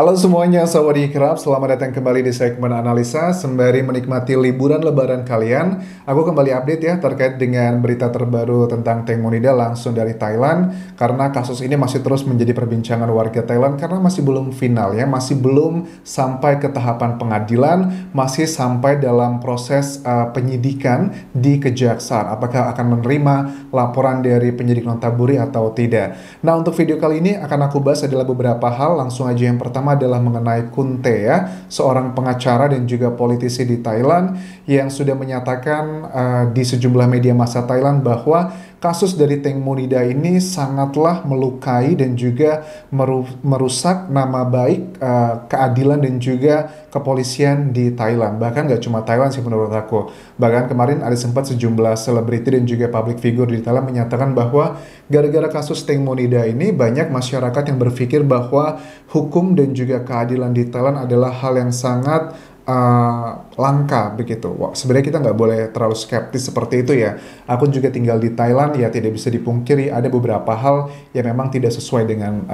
Halo semuanya, sawadee-krap, selamat datang kembali di segmen analisa. Sembari menikmati liburan lebaran kalian, aku kembali update ya terkait dengan berita terbaru tentang Teng Monida langsung dari Thailand. Karena kasus ini masih terus menjadi perbincangan warga Thailand karena masih belum final ya, masih belum sampai ke tahapan pengadilan, masih sampai dalam proses penyidikan di kejaksaan. Apakah akan menerima laporan dari penyidik Nontaburi atau tidak? Nah, untuk video kali ini akan aku bahas adalah beberapa hal. Langsung aja, yang pertama adalah mengenai Kun Tae ya, seorang pengacara dan juga politisi di Thailand yang sudah menyatakan di sejumlah media massa Thailand bahwa kasus dari Teng Monida ini sangatlah melukai dan juga merusak nama baik keadilan dan juga kepolisian di Thailand. Bahkan gak cuma Thailand sih menurut aku. Bahkan kemarin ada sempat sejumlah selebriti dan juga public figure di Thailand menyatakan bahwa gara-gara kasus Teng Monida ini banyak masyarakat yang berpikir bahwa hukum dan juga keadilan di Thailand adalah hal yang sangat langka begitu. Wah, sebenarnya kita nggak boleh terlalu skeptis seperti itu ya. Aku juga tinggal di Thailand ya, tidak bisa dipungkiri ada beberapa hal yang memang tidak sesuai dengan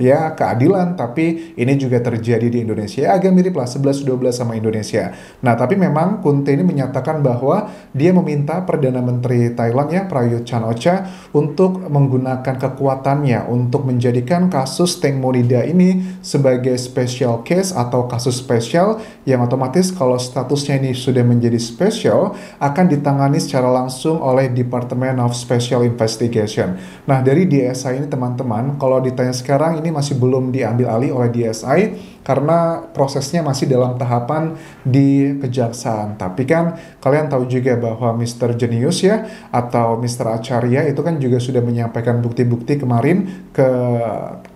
ya keadilan, tapi ini juga terjadi di Indonesia. Agak mirip lah 11-12 sama Indonesia. Nah, tapi memang Kun Tae ini menyatakan bahwa dia meminta Perdana Menteri Thailand ya, Prayut Chan-o-cha, untuk menggunakan kekuatannya untuk menjadikan kasus Teng Monida ini sebagai special case atau kasus spesial yang otomatis kalau statusnya ini sudah menjadi spesial akan ditangani secara langsung oleh Department of Special Investigation. Nah, dari DSI ini teman-teman, kalau ditanya sekarang ini masih belum diambil alih oleh DSI karena prosesnya masih dalam tahapan di kejaksaan. Tapi kan kalian tahu juga bahwa Mr. Genius ya atau Mr. Acharya itu kan juga sudah menyampaikan bukti-bukti kemarin ke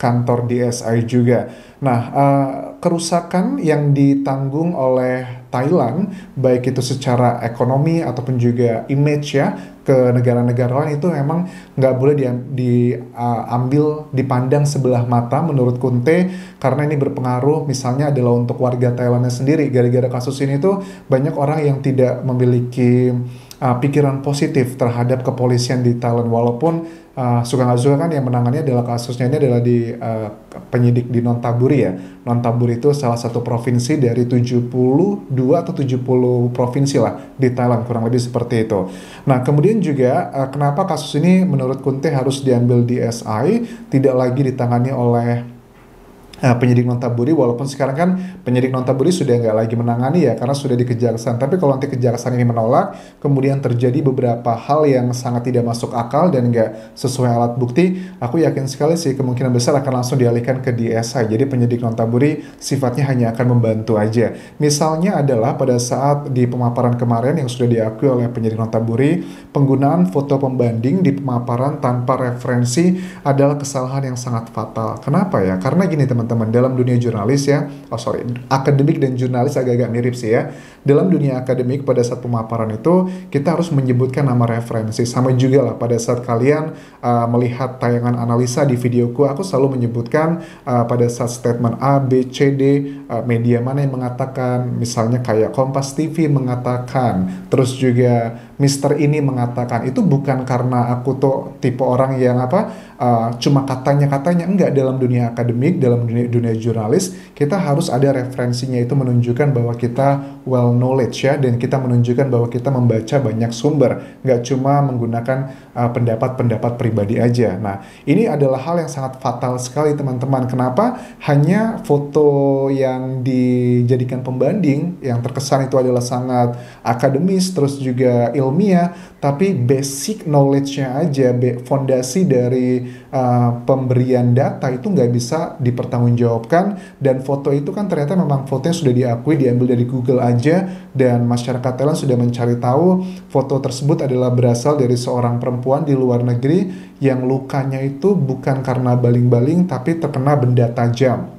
kantor DSI juga. Nah, kerusakan yang ditanggung oleh Thailand, baik itu secara ekonomi ataupun juga image ya, ke negara-negara lain itu memang nggak boleh diambil, dipandang sebelah mata menurut Kun Tae, karena ini berpengaruh misalnya adalah untuk warga Thailandnya sendiri. Gara-gara kasus ini tuh banyak orang yang tidak memiliki pikiran positif terhadap kepolisian di Thailand, walaupun suka nggak suka kan yang menangani adalah kasusnya ini adalah di penyidik di Nontaburi ya. Nontaburi itu salah satu provinsi dari 72 atau 70 provinsi lah di Thailand, kurang lebih seperti itu. Nah, kemudian juga kenapa kasus ini menurut Kun Tae harus diambil DSI, tidak lagi ditangani oleh penyidik Nontaburi, walaupun sekarang kan penyidik Nontaburi sudah nggak lagi menangani ya karena sudah di kejaksaan. Tapi kalau nanti kejaksaan ini menolak, kemudian terjadi beberapa hal yang sangat tidak masuk akal dan nggak sesuai alat bukti, aku yakin sekali sih kemungkinan besar akan langsung dialihkan ke DSI. Jadi penyidik Nontaburi sifatnya hanya akan membantu aja. Misalnya adalah pada saat di pemaparan kemarin yang sudah diakui oleh penyidik Nontaburi, penggunaan foto pembanding di pemaparan tanpa referensi adalah kesalahan yang sangat fatal. Kenapa ya? Karena gini teman-teman, dalam dunia jurnalis ya, akademik dan jurnalis agak-agak mirip sih ya. Dalam dunia akademik pada saat pemaparan itu kita harus menyebutkan nama referensi. Sama juga lah pada saat kalian melihat tayangan analisa di videoku, aku selalu menyebutkan pada saat statement A, B, C, D, media mana yang mengatakan, misalnya kayak Kompas TV mengatakan, terus juga Mister ini mengatakan. Itu bukan karena aku tuh tipe orang yang cuma katanya-katanya, enggak. Dalam dunia akademik, dalam dunia jurnalis, kita harus ada referensinya, itu menunjukkan bahwa kita well knowledge ya, dan kita menunjukkan bahwa kita membaca banyak sumber, nggak cuma menggunakan pendapat-pendapat pribadi aja. Nah, ini adalah hal yang sangat fatal sekali teman-teman. Kenapa? Hanya foto yang dijadikan pembanding yang terkesan itu adalah sangat akademis, terus juga ilmiah, tapi basic knowledge-nya aja, fondasi dari pemberian data itu nggak bisa dipertanggungjawabkan. Dan foto itu kan ternyata memang fotonya sudah diakui, diambil dari Google aja, dan masyarakat Thailand sudah mencari tahu foto tersebut adalah berasal dari seorang perempuan di luar negeri yang lukanya itu bukan karena baling-baling tapi terkena benda tajam.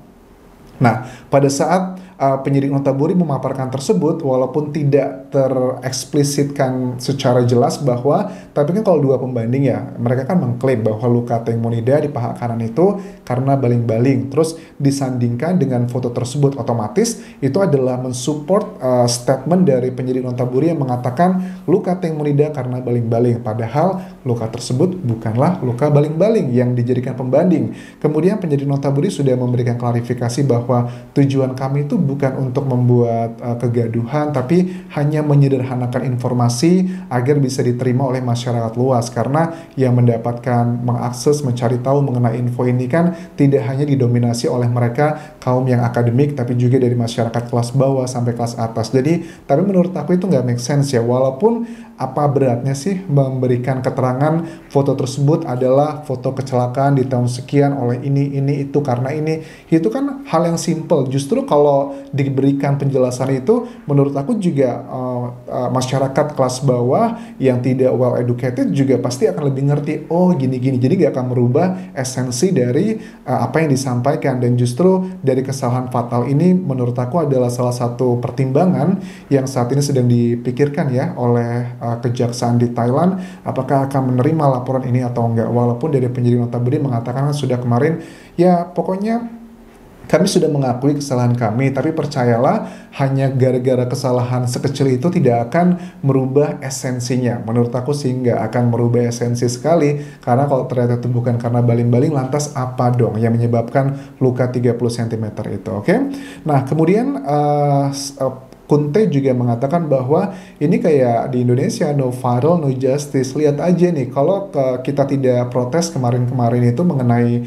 Nah, pada saat penyidik Notaburi memaparkan tersebut walaupun tidak tereksplisitkan secara jelas bahwa, tapi kan kalau dua pembanding ya, mereka kan mengklaim bahwa luka Teng Monida di paha kanan itu karena baling-baling, terus disandingkan dengan foto tersebut, otomatis itu adalah mensupport statement dari penyidik Notaburi yang mengatakan luka Teng Monida karena baling-baling, padahal luka tersebut bukanlah luka baling-baling yang dijadikan pembanding. Kemudian penyidik Notaburi sudah memberikan klarifikasi bahwa tujuan kami itu bukan untuk membuat kegaduhan, tapi hanya menyederhanakan informasi agar bisa diterima oleh masyarakat luas, karena yang mendapatkan mengakses, mencari tahu mengenai info ini kan tidak hanya didominasi oleh mereka kaum yang akademik, tapi juga dari masyarakat kelas bawah sampai kelas atas. Jadi, tapi menurut aku itu nggak make sense ya, walaupun apa beratnya sih memberikan keterangan foto tersebut adalah foto kecelakaan di tahun sekian oleh ini itu karena ini, itu kan hal yang simple. Justru kalau diberikan penjelasan itu, menurut aku juga masyarakat kelas bawah yang tidak well educated juga pasti akan lebih ngerti, oh gini-gini, jadi gak akan merubah esensi dari apa yang disampaikan. Dan justru dari kesalahan fatal ini menurut aku adalah salah satu pertimbangan yang saat ini sedang dipikirkan ya oleh kejaksaan di Thailand, apakah akan menerima laporan ini atau enggak. Walaupun dari penyidik Notaburi mengatakan sudah kemarin, ya pokoknya kami sudah mengakui kesalahan kami, tapi percayalah hanya gara-gara kesalahan sekecil itu tidak akan merubah esensinya. Menurut aku sih nggak akan merubah esensi sekali, karena kalau ternyata itu bukan karena baling-baling, lantas apa dong yang menyebabkan luka 30 cm itu, oke? Nah, kemudian Kunte juga mengatakan bahwa ini kayak di Indonesia, no viral, no justice. Lihat aja nih, kalau kita tidak protes kemarin-kemarin itu mengenai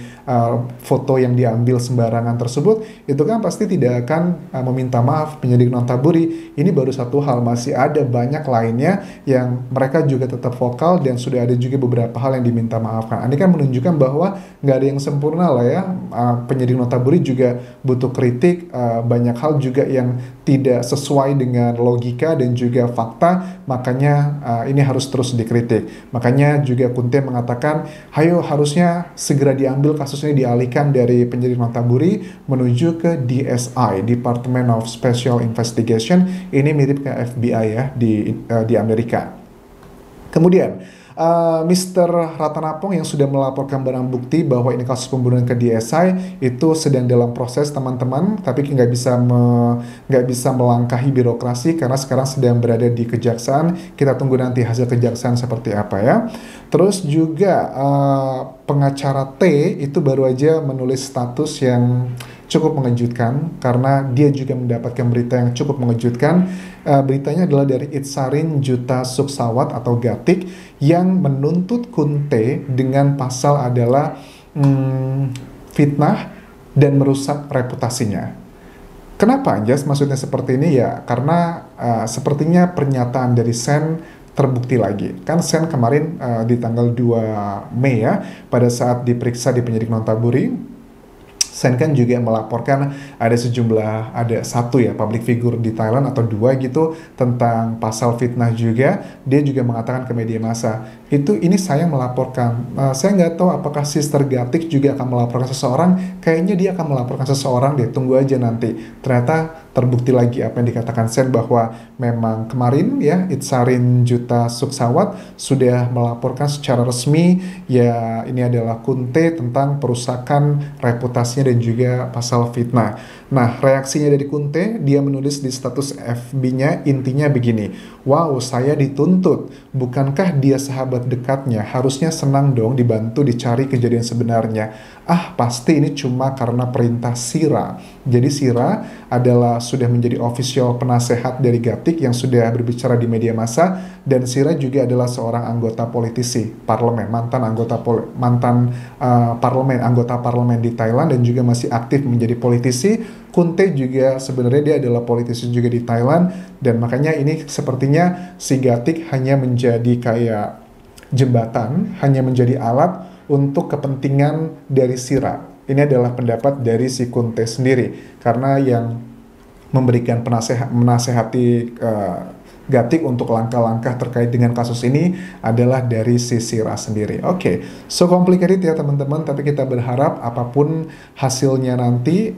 foto yang diambil sembarangan tersebut, itu kan pasti tidak akan meminta maaf penyidik Notaburi. Ini baru satu hal, masih ada banyak lainnya yang mereka juga tetap vokal dan sudah ada juga beberapa hal yang diminta maafkan. Ini kan menunjukkan bahwa nggak ada yang sempurna lah ya. Penyidik Notaburi juga butuh kritik, banyak hal juga yang tidak sesuai dengan logika dan juga fakta, makanya ini harus terus dikritik. Makanya juga Kunte mengatakan, ayo harusnya segera diambil kasus ini, dialihkan dari penyidik Notaburi menuju ke DSI, Department of Special Investigation. Ini mirip kayak FBI ya di Amerika. Kemudian Mr. Ratanapong yang sudah melaporkan barang bukti bahwa ini kasus pembunuhan ke DSI itu sedang dalam proses teman-teman, tapi nggak bisa melangkahi birokrasi karena sekarang sedang berada di kejaksaan. Kita tunggu nanti hasil kejaksaan seperti apa ya. Terus juga pengacara T itu baru aja menulis status yang cukup mengejutkan karena dia juga mendapatkan berita yang cukup mengejutkan. Beritanya adalah dari Itsarin Juta Suksawat atau Gatik yang menuntut Kunte dengan pasal adalah fitnah dan merusak reputasinya. Kenapa Anjas maksudnya seperti ini ya? Karena sepertinya pernyataan dari Sen terbukti lagi. Kan Sen kemarin di tanggal 2 Mei ya, pada saat diperiksa di penyidik Notaburi, Sen kan juga melaporkan ada satu ya public figure di Thailand atau dua gitu tentang pasal fitnah juga. Dia juga mengatakan ke media massa, ini saya melaporkan. Saya nggak tahu apakah Sister Gatik juga akan melaporkan seseorang. Kayaknya dia akan melaporkan seseorang deh, tunggu aja nanti. Ternyata terbukti lagi apa yang dikatakan Sen bahwa memang kemarin ya Itsarin Juta Suksawat sudah melaporkan secara resmi ya ini adalah Kunte tentang perusakan reputasinya dan juga pasal fitnah. Nah, reaksinya dari Kunte, dia menulis di status FB-nya intinya begini, wow, saya dituntut, bukankah dia sahabat dekatnya, harusnya senang dong dibantu dicari kejadian sebenarnya. Pasti ini cuma karena perintah Sira. Jadi Sira adalah sudah menjadi official penasehat dari Gatik yang sudah berbicara di media massa, dan Sira juga adalah seorang anggota politisi parlemen, anggota parlemen di Thailand dan juga masih aktif menjadi politisi. Kunte juga sebenarnya dia adalah politisi juga di Thailand, dan makanya ini sepertinya si Gatik hanya menjadi kayak jembatan, hanya menjadi alat untuk kepentingan dari Sira. Ini adalah pendapat dari si Kunte sendiri, karena yang memberikan menasehati Gatik untuk langkah-langkah terkait dengan kasus ini adalah dari sisi Ra sendiri. Oke, so complicated ya teman-teman, tapi kita berharap apapun hasilnya nanti,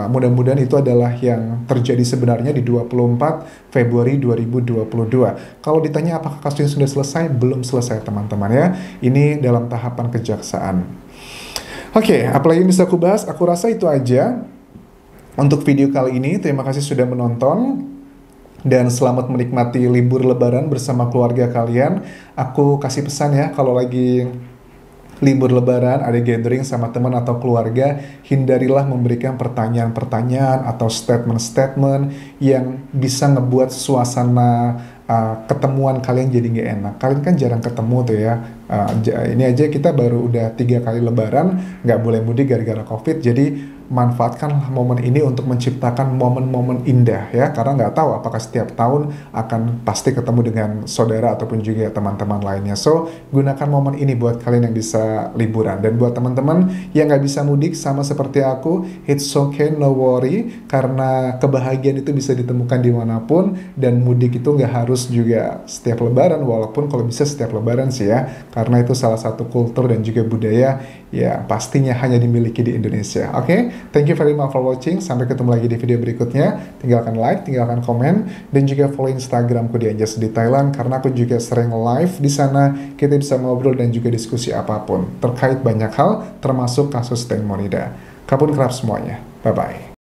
mudah-mudahan itu adalah yang terjadi sebenarnya di 24 Februari 2022. Kalau ditanya apakah kasus ini sudah selesai, belum selesai teman-teman ya. Ini dalam tahapan kejaksaan. Oke, apalagi yang bisa aku bahas? Aku rasa itu aja untuk video kali ini. Terima kasih sudah menonton. Dan selamat menikmati libur lebaran bersama keluarga kalian. Aku kasih pesan ya, kalau lagi libur lebaran, ada gathering sama teman atau keluarga, hindarilah memberikan pertanyaan-pertanyaan atau statement-statement yang bisa ngebuat suasana ketemuan kalian jadi nggak enak. Kalian kan jarang ketemu tuh ya. Ini aja kita baru udah 3 kali lebaran, nggak boleh mudik gara-gara COVID. Jadi manfaatkanlah momen ini untuk menciptakan momen-momen indah ya, karena nggak tahu apakah setiap tahun akan pasti ketemu dengan saudara ataupun juga teman-teman lainnya. So gunakan momen ini buat kalian yang bisa liburan, dan buat teman-teman yang nggak bisa mudik sama seperti aku, it's okay, no worry, karena kebahagiaan itu bisa ditemukan dimanapun, dan mudik itu nggak harus juga setiap lebaran, walaupun kalau bisa setiap lebaran sih ya, karena itu salah satu kultur dan juga budaya ya pastinya hanya dimiliki di Indonesia. Oke? Thank you very much for watching. Sampai ketemu lagi di video berikutnya. Tinggalkan like, tinggalkan komen, dan juga follow Instagramku di Anjas di Thailand, karena aku juga sering live di sana. Kita bisa ngobrol dan juga diskusi apapun terkait banyak hal, termasuk kasus Teng Monida. Kapun kerap semuanya. Bye bye.